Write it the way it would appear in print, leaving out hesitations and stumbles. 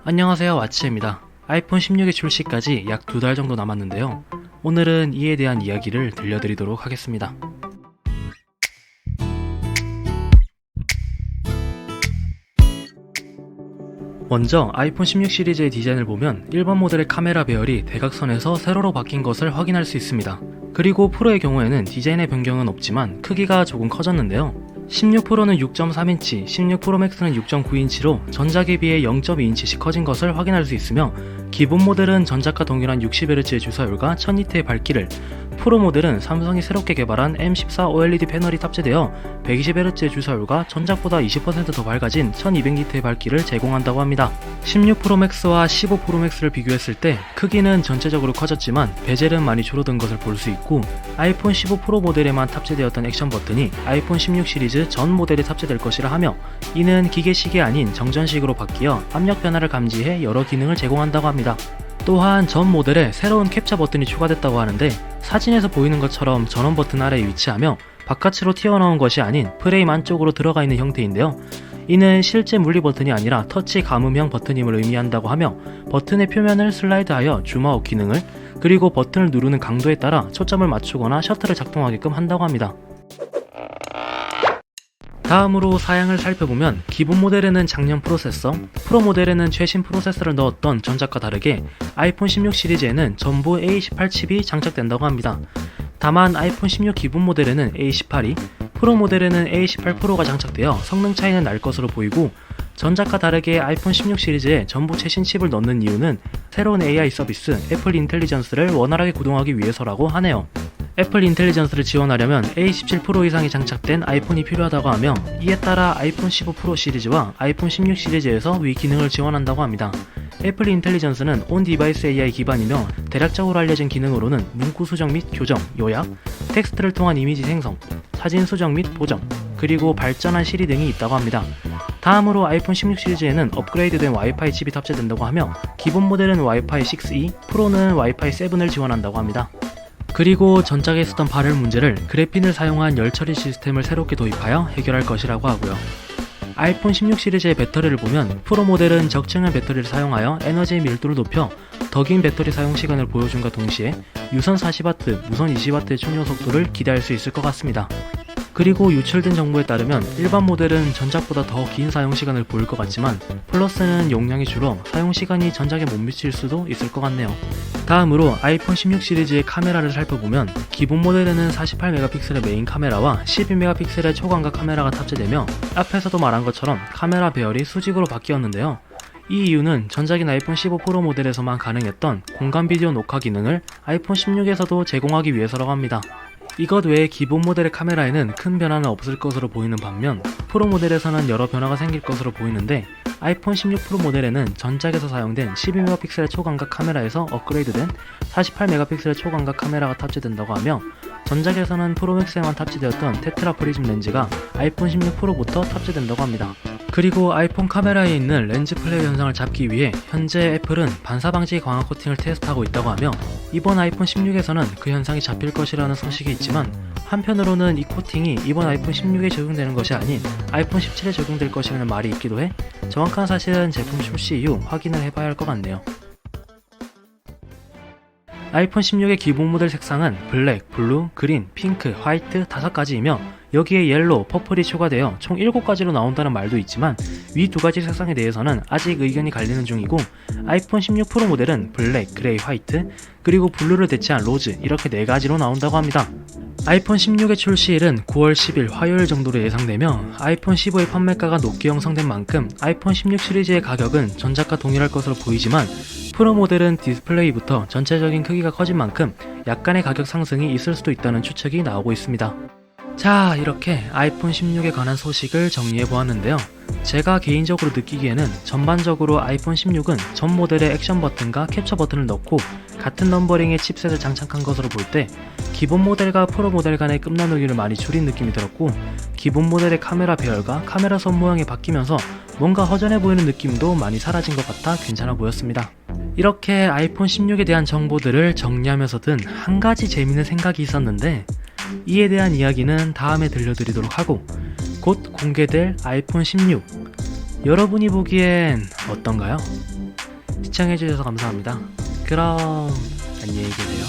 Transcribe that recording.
안녕하세요, 와치입니다. 아이폰 16의 출시까지 약 2달 정도 남았는데요. 오늘은 이에 대한 이야기를 들려드리도록 하겠습니다. 먼저 아이폰 16 시리즈의 디자인을 보면 일반 모델의 카메라 배열이 대각선에서 세로로 바뀐 것을 확인할 수 있습니다. 그리고 프로의 경우에는 디자인의 변경은 없지만 크기가 조금 커졌는데요. 16 프로는 6.3인치, 16 프로 맥스는 6.9인치로 전작에 비해 0.2인치씩 커진 것을 확인할 수 있으며, 기본 모델은 전작과 동일한 60Hz의 주사율과 1000니트의 밝기를, 프로 모델은 삼성이 새롭게 개발한 M14 OLED 패널이 탑재되어 120Hz의 주사율과 전작보다 20% 더 밝아진 1200니트의 밝기를 제공한다고 합니다. 16 프로 맥스와 15 프로 맥스를 비교했을 때 크기는 전체적으로 커졌지만 베젤은 많이 줄어든 것을 볼 수 있고, 아이폰 15 프로 모델에만 탑재되었던 액션 버튼이 아이폰 16 시리즈 전 모델에 탑재될 것이라 하며, 이는 기계식이 아닌 정전식으로 바뀌어 압력 변화를 감지해 여러 기능을 제공한다고 합니다. 또한 전 모델에 새로운 캡처 버튼이 추가됐다고 하는데, 사진에서 보이는 것처럼 전원 버튼 아래에 위치하며 바깥으로 튀어나온 것이 아닌 프레임 안쪽으로 들어가 있는 형태인데요. 이는 실제 물리 버튼이 아니라 터치 감음형 버튼임을 의미한다고 하며, 버튼의 표면을 슬라이드하여 줌아웃 기능을, 그리고 버튼을 누르는 강도에 따라 초점을 맞추거나 셔터를 작동하게끔 한다고 합니다. 다음으로 사양을 살펴보면, 기본 모델에는 작년 프로세서, 프로 모델에는 최신 프로세서를 넣었던 전작과 다르게 아이폰 16 시리즈에는 전부 A18 칩이 장착된다고 합니다. 다만 아이폰 16 기본 모델에는 A18이, 프로 모델에는 A18 프로가 장착되어 성능 차이는 날 것으로 보이고, 전작과 다르게 아이폰 16 시리즈에 전부 최신 칩을 넣는 이유는 새로운 AI 서비스 애플 인텔리전스를 원활하게 구동하기 위해서라고 하네요. 애플 인텔리전스를 지원하려면 A17 프로 이상이 장착된 아이폰이 필요하다고 하며, 이에 따라 아이폰 15 프로 시리즈와 아이폰 16 시리즈에서 위 기능을 지원한다고 합니다. 애플 인텔리전스는 온 디바이스 AI 기반이며, 대략적으로 알려진 기능으로는 문구 수정 및 교정, 요약, 텍스트를 통한 이미지 생성, 사진 수정 및 보정, 그리고 발전한 시리 등이 있다고 합니다. 다음으로 아이폰 16 시리즈에는 업그레이드된 와이파이 칩이 탑재된다고 하며, 기본 모델은 와이파이 6E, 프로는 와이파이 7을 지원한다고 합니다. 그리고 전작에 있었던 발열 문제를 그래핀을 사용한 열 처리 시스템을 새롭게 도입하여 해결할 것이라고 하고요. 아이폰 16 시리즈의 배터리를 보면, 프로 모델은 적층형 배터리를 사용하여 에너지의 밀도를 높여 더 긴 배터리 사용 시간을 보여준과 동시에 유선 40W, 무선 20W의 충전 속도를 기대할 수 있을 것 같습니다. 그리고 유출된 정보에 따르면 일반 모델은 전작보다 더 긴 사용시간을 보일 것 같지만, 플러스는 용량이 줄어 사용시간이 전작에 못 미칠 수도 있을 것 같네요. 다음으로 아이폰 16 시리즈의 카메라를 살펴보면, 기본 모델에는 48메가픽셀의 메인 카메라와 12메가픽셀의 초광각 카메라가 탑재되며, 앞에서도 말한 것처럼 카메라 배열이 수직으로 바뀌었는데요. 이 이유는 전작인 아이폰 15 프로 모델에서만 가능했던 공간 비디오 녹화 기능을 아이폰 16에서도 제공하기 위해서라고 합니다. 이것 외에 기본 모델의 카메라에는 큰 변화는 없을 것으로 보이는 반면, 프로 모델에서는 여러 변화가 생길 것으로 보이는데, 아이폰 16 프로 모델에는 전작에서 사용된 12메가픽셀의 초광각 카메라에서 업그레이드된 48메가픽셀의 초광각 카메라가 탑재된다고 하며, 전작에서는 프로맥스에만 탑재되었던 테트라 프리즘 렌즈가 아이폰 16 프로부터 탑재된다고 합니다. 그리고 아이폰 카메라에 있는 렌즈 플레어 현상을 잡기 위해 현재 애플은 반사 방지 광학 코팅을 테스트하고 있다고 하며, 이번 아이폰 16에서는 그 현상이 잡힐 것이라는 소식이 있지만, 한편으로는 이 코팅이 이번 아이폰 16에 적용되는 것이 아닌 아이폰 17에 적용될 것이라는 말이 있기도 해 정확한 사실은 제품 출시 이후 확인을 해봐야 할 것 같네요. 아이폰 16의 기본 모델 색상은 블랙, 블루, 그린, 핑크, 화이트 5가지이며, 여기에 옐로우, 퍼플이 추가되어 총 7가지로 나온다는 말도 있지만, 위 2가지 색상에 대해서는 아직 의견이 갈리는 중이고, 아이폰 16 프로 모델은 블랙, 그레이, 화이트, 그리고 블루를 대체한 로즈, 이렇게 4가지로 나온다고 합니다. 아이폰 16의 출시일은 9월 10일 화요일 정도로 예상되며, 아이폰 15의 판매가가 높게 형성된 만큼 아이폰 16 시리즈의 가격은 전작과 동일할 것으로 보이지만, 프로 모델은 디스플레이부터 전체적인 크기가 커진 만큼 약간의 가격 상승이 있을 수도 있다는 추측이 나오고 있습니다. 자, 이렇게 아이폰 16에 관한 소식을 정리해보았는데요. 제가 개인적으로 느끼기에는 전반적으로 아이폰 16은 전 모델의 액션 버튼과 캡처 버튼을 넣고 같은 넘버링의 칩셋을 장착한 것으로 볼 때, 기본 모델과 프로 모델 간의 끝나누기를 많이 줄인 느낌이 들었고, 기본 모델의 카메라 배열과 카메라 선 모양이 바뀌면서 뭔가 허전해 보이는 느낌도 많이 사라진 것 같아 괜찮아 보였습니다. 이렇게 아이폰 16에 대한 정보들을 정리하면서 든 한 가지 재밌는 생각이 있었는데, 이에 대한 이야기는 다음에 들려드리도록 하고, 곧 공개될 아이폰 16, 여러분이 보기엔 어떤가요? 시청해주셔서 감사합니다. 그럼 안녕히 계세요.